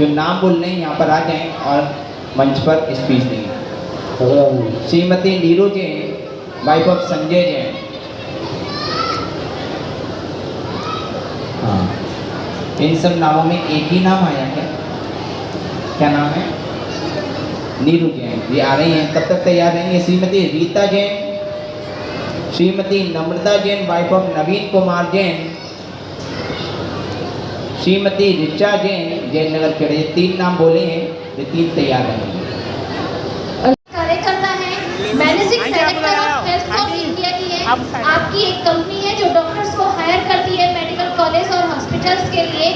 जो नाम बोल रहे हैं यहाँ पर आ जाएं और मंच पर स्पीच देंगे। Shrimati Neeru Jain, wife of Sanjay Jain. हाँ, इन सब नामों में एक ही नाम आया है, क्या नाम है? नीरू जैन। ये आ रही हैं, तब तक तैयार रहेंगे। श्रीमती रीता जैन, श्रीमती नम्रता जैन, वाइफ ऑफ नवीन कुमार जैन, श्रीमती ऋचा जैन, जैन नगर के। ये 3 नाम बोले हैं, ये 3 तैयार रहेंगे। कार्यकर्ता है, managing director of health of India की है। आपकी एक कंपनी है जो डॉक्टर्स को हायर करती है मेडिकल कॉलेज और हॉस्पिटल्स के लिए।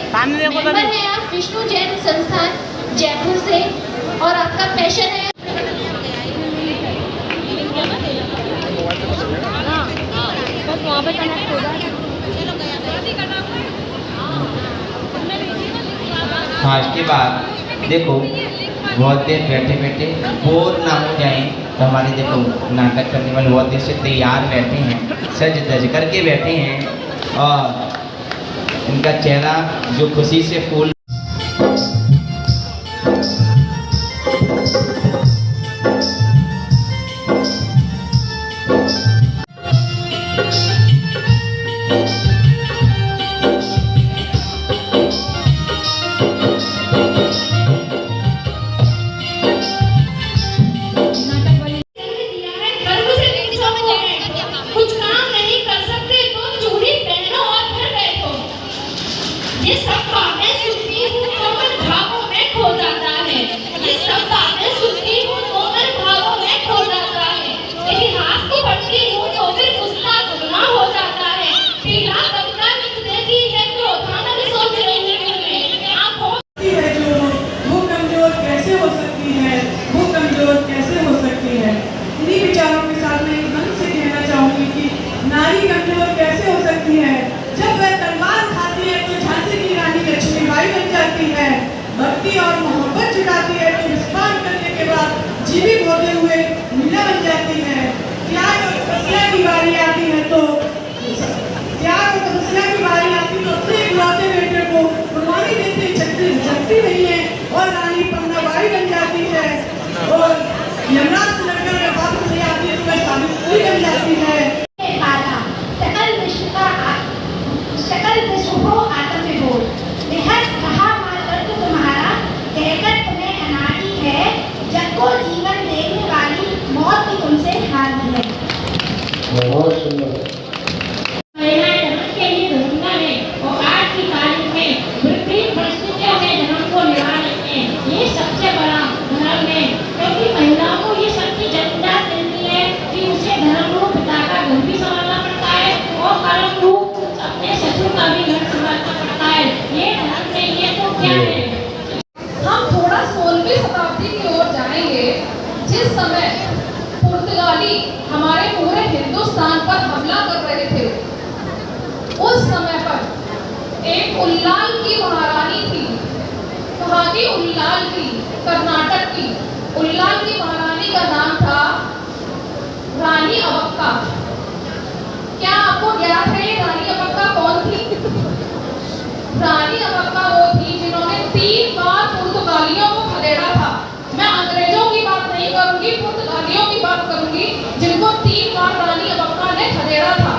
मेंबर है आप विष्णु जैन संस्थान जयपुर से, और आपका पैशन है हाँ। इसके बाद देखो, बहुत देर बैठे बैठे बोर ना हो जाए तो हमारे देखो नाटक करने वाले बहुत देर से तैयार बैठे हैं, सज धज करके बैठे हैं, और इनका चेहरा जो खुशी से फूल। और मोहब्बत जुटाती है तो विस्तार करने के बाद जीवित होते हुए मीना बन जाती है। त्याग और तपस्या की बारी आती है तो अपने इकलौते बेटे को कुर्बानी देते झकती नहीं है और रानी पन्नाबाई बन जाती है, और यमराज से लड़कर जब वापस नहीं आती है तो वह सावित्री बन जाती है। सकल विश्व को आत्म विभोर बेहद कहा मात्र तुम्हारा, कहकर तुम्हें अनादि है, जग को जीवन देने वाली मौत भी तुमसे हारी है। बहुत सुंदर। के लिए धुंधला है और आज की तारीख में विपरीत परिस्थितियों में धर्म को निभा लेते हैं, ये सबसे बड़ा धर्म है, क्योंकि महिलाओं को ये सबकी जरूरत मिलती है कि उसे धर्म रूप पिता का घर भी संभालना पड़ता है और कर्म रूप अपने ससुर का भी घर संभालना पड़ता है। ये धर्म में ये तो क्या है। हम थोड़ा 16वीं शताब्दी की ओर जाएंगे, जिस समय पुर्तगाली हमारे पूरे हिंदुस्तान पर हमला कर रहे थे। उस समय पर एक उल्लाल की महारानी थी। कहाँ की उल्लाल की? कर्नाटक की। उल्लाल की महारानी का नाम था रानी अबक्का। क्या आपको ज्ञात है ये रानी अबक्का कौन थी? रानी अबक्का वो थी जिन्होंने 3 बार पुर्तगालियों को खदेड़ा था। मैं अंग्रेजों की बात नहीं करूंगी, पुर्तगालियों की बात करूंगी, जिनको 3 बार रानी अबक्का ने खदेड़ा था।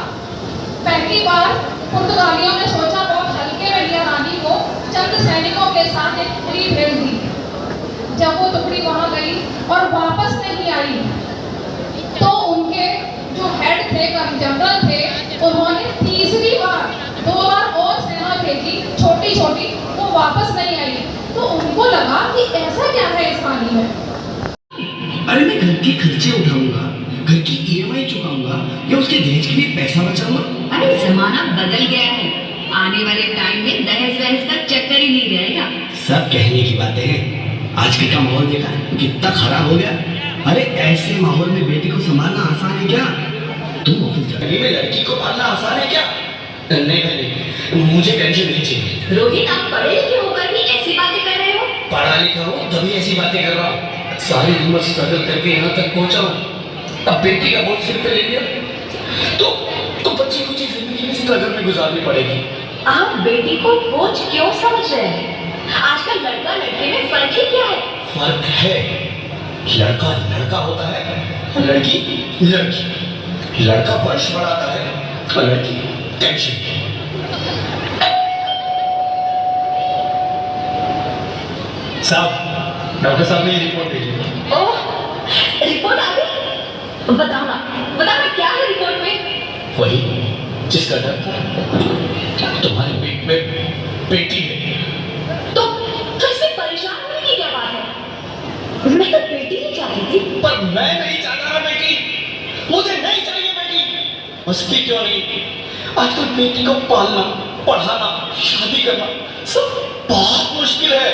पहली बार पुर्तगालियों ने सोचा बहुत हल्के में लिया रानी को, चंद सैनिकों के साथ एक टुकड़ी भेज दी। जब वो टुकड़ी वहां गई और वापस नहीं आई तो उनके जो हेड थे, जनरल थे, उन्होंने तीसरी बार 2 बार और सेना भेजी, छोटी छोटी, वो वापस नहीं आई। तो उनको लगा कि ऐसा क्या है इस पानी में। अरे मैं घर के खर्चे उठाऊंगा, घर की EMI चुकाऊंगा या उसके दहेज के लिए पैसा बचाऊंगा। अरे जमाना बदल गया है, आने वाले टाइम में दहेज वहेज का चक्कर ही नहीं रहेगा। सब कहने की बातें हैं, आजकल का माहौल देखा है कितना खराब हो गया। अरे ऐसे माहौल में बेटी को संभालना आसान है क्या? तुम ऑफिस जाने में लड़की को पालना आसान है क्या? नहीं, मुझे पेंशन नहीं चाहिए। रोहित, आप पढ़े लिखे होकर भी ऐसी बातें कर रहे हो? पढ़ा लिखा हूँ तभी ऐसी बातें कर रहा हूँ। सारी उम्र स्ट्रगल करके यहाँ तक पहुँचा हूँ, अब बेटी का बोझ सिर पे ले लिया तो बच्ची को जिंदगी में स्ट्रगल में गुजारनी पड़ेगी। आप बेटी को बोझ क्यों समझ रहे हैं? आजकल लड़का लड़के में फर्क ही क्या है? फर्क है, लड़का लड़का होता है, लड़की लड़की। लड़का वंश बढ़ाता है और लड़की टेंशन। साहब, डॉक्टर साहब ने ये रिपोर्ट भेजी। ओह, रिपोर्ट आ गई? बताना क्या है रिपोर्ट में? वही जिसका डर था, तुम्हारे पेट में बेटी है। तो इसमें परेशान होने की क्या बात है? मैं तो बेटी नहीं चाहती थी। पर मैं नहीं चाहता ना बेटी, मुझे नहीं चाहिए बेटी। मस्ती क्यों नहीं, आजकल बेटी को पालना, पढ़ाना, शादी करना सब बहुत मुश्किल है।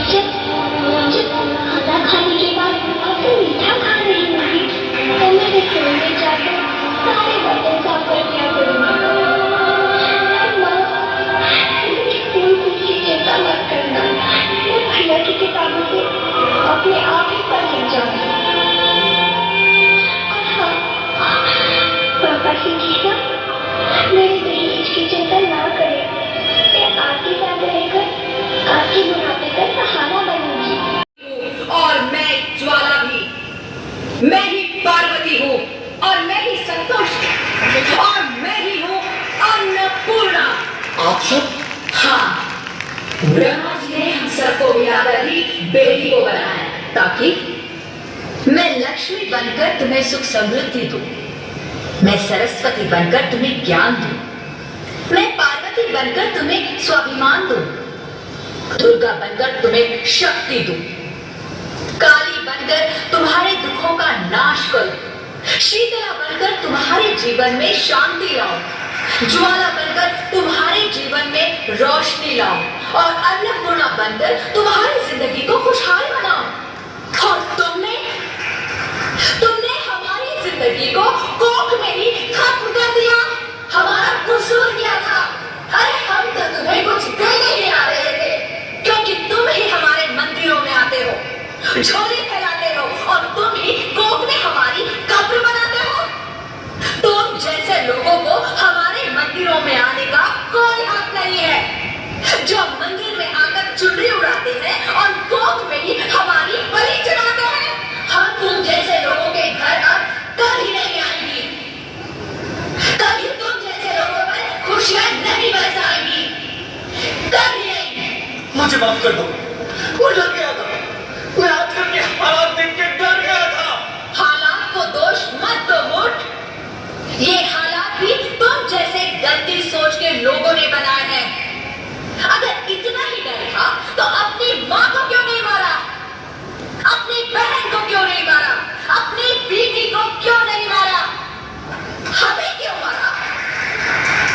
जब खाना खाने के बाद आपको मीठा खा रही होगी तो मैं रसोई में जाकर सारे बर्तन साफ कर दिया करूँगी। माँ, स्कूल की चिंता मत करना, मैं भैया की किताबों से अपने आप ही पढ़ लिख जाऊँगी। और हाँ, पापा से कहना मेरे दहेज की चिंता ना करें, मैं आपके साथ रहकर आपके बुढ़ापे का सहारा बनूंगी। और मैं ज्वाला भी, मैं ही पार्वती हूँ, और मैं ही संतोष, और मैं ही हूँ अन्नपूर्णा। आप सब? हाँ, ब्रह्मा जी ने हम सबको मिलाकर ही बेटी को बनाया ताकि मैं लक्ष्मी बनकर तुम्हें सुख समृद्धि दूं, मैं सरस्वती बनकर तुम्हें ज्ञान दूं, मैं पार्वती बनकर तुम्हें स्वाभिमान दूं, दुर्गा बनकर तुम्हें शक्ति दूं, काली बनकर तुम्हारे दुखों का नाश करूं, शीतला बनकर तुम्हारे जीवन में शांति लाऊं, ज्वाला बनकर तुम्हारे जीवन में रोशनी लाऊं, और अन्नपूर्णा बनकर तुम्हारी जिंदगी को खुशहाल बनाऊं। और तुमने हमारी जिंदगी को कोख में ही खत्म कर दिया। हमारा कसूर क्या था? अरे हम तो तुम्हें कुछ देने ही आ रहे थे, क्योंकि तुम ही हमारे मंदिरों में आते हो, झोले फैलाते हो, और तुम ही कोख में हमारी कब्र बनाते हो। तुम जैसे लोगों को हमारे मंदिरों में आने का कोई हक नहीं है, जो मंदिर में आकर चुनरी उड़ाते हैं और कोख में ही हमारी बलि चढ़ाते हैं। हम तुम जैसे लोगों के घर अब कभी नहीं आएंगी, कभी तुम जैसे लोगों पर खुशियां नहीं बरसाएंगी, कभी नहीं। मुझे माफ कर दो, वो डर गया था, मैं आजकल के हालात देख के डर गया था। हालात को दोष मत दो मूर्ख, ये हालात भी तुम जैसे गंदी सोच के लोगों ने बनाए हैं। अगर इतना ही डर था तो अपनी माँ को क्यों नहीं मारा, अपनी बहन को क्यों नहीं मारा, अपनी बीवी को क्यों नहीं मारा, हमें क्यों मारा?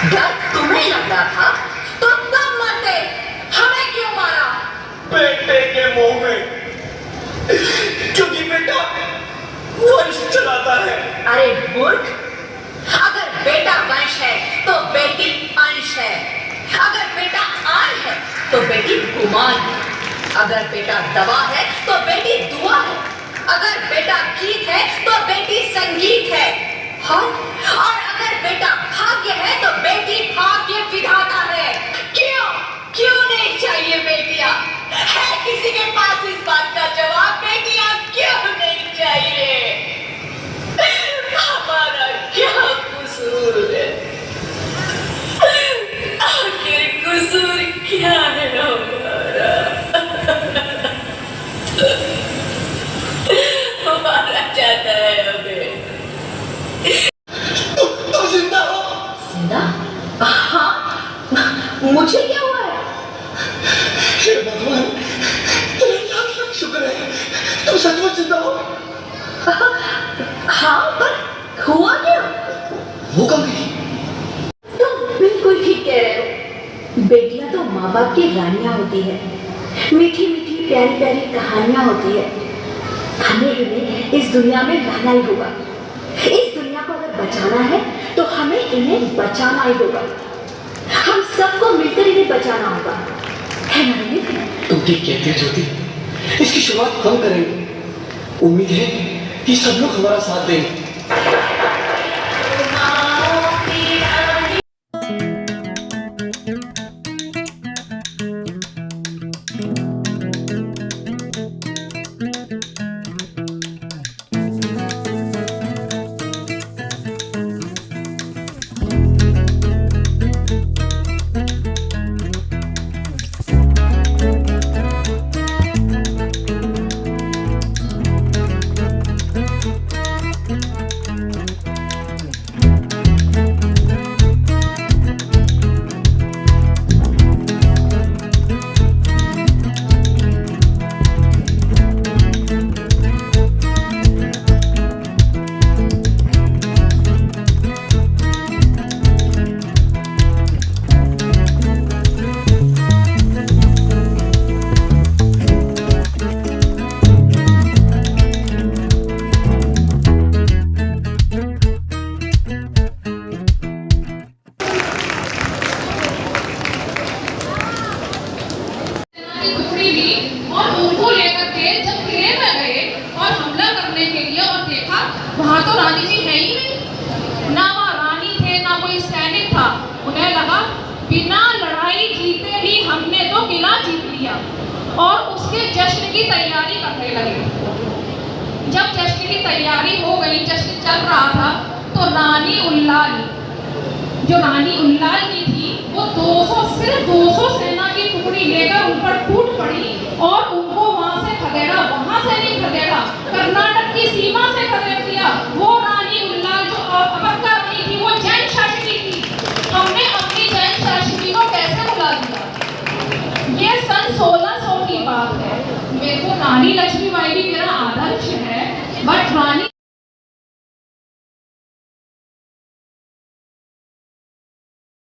डर तुम्हें लग रहा था तो तुम मरते, हमें क्यों मारा? बेटे के मुंह में, क्योंकि बेटा वंश चलाता है। अरे मूर्ख, अगर बेटा वंश है तो बेटी अंश है, अगर बेटा आन है तो बेटी गुमान है, अगर बेटा दवा है तो बेटी दुआ है, अगर बेटा गीत है तो बेटी संगीत है, और अगर बेटा भाग्य है तो बेटी भाग्य विधाता है। क्यों नहीं चाहिए बेटियां? है किसी के पास इस बात का जवाब? बेटियां क्यों नहीं चाहिए? हमारा क्या कसूर है? आखिर कसूर क्या है हमारा? हमारा चाहता है हमें। तुम जिंदा हो? जिंदा? हाँ, मुझे क्या हुआ है? हे भगवान, तेरा लाख लाख शुक्र है, तुम सचमुच जिंदा हो। हाँ, पर हुआ क्या? वो कब गई? तुम बिल्कुल ठीक कह रहे हो। बेटियां तो माँ बाप की रानियां होती है, मीठी मीठी प्यारी प्यारी कहानियां होती है। हमें इन्हें इस दुनिया में रहना ही होगा। इस दुनिया को अगर बचाना है तो हमें इन्हें बचाना ही होगा। हम सबको मिलकर इन्हें बचाना होगा, है ना रोहित? तुम ठीक कहती हो ज्योति, इसकी शुरुआत हम करेंगे। उम्मीद है कि सब लोग हमारा साथ देंगे। किया और उसके जश्न की तैयारी करने लगे। जब जश्न की तैयारी हो गई, जश्न चल रहा था, तो रानी उल्लाल, जो रानी उल्लाल की थी, वो 200 सिर्फ 200 सेना की टुकड़ी लेकर उन पर टूट पड़ी और उनको वहां से खदेड़ा, वहां से नहीं खदेड़ा, कर्नाटक की सीमा से खदेड़ दिया। वो रानी उल्लाल जो अबक्का रानी थी, वो जैन शासकी थी। हमने अपनी जैन शासकी को कैसे भुला दिया? ये सन 1600 की बात है। मेरे को रानी लक्ष्मीबाई भी मेरा आदर्श है, बट रानी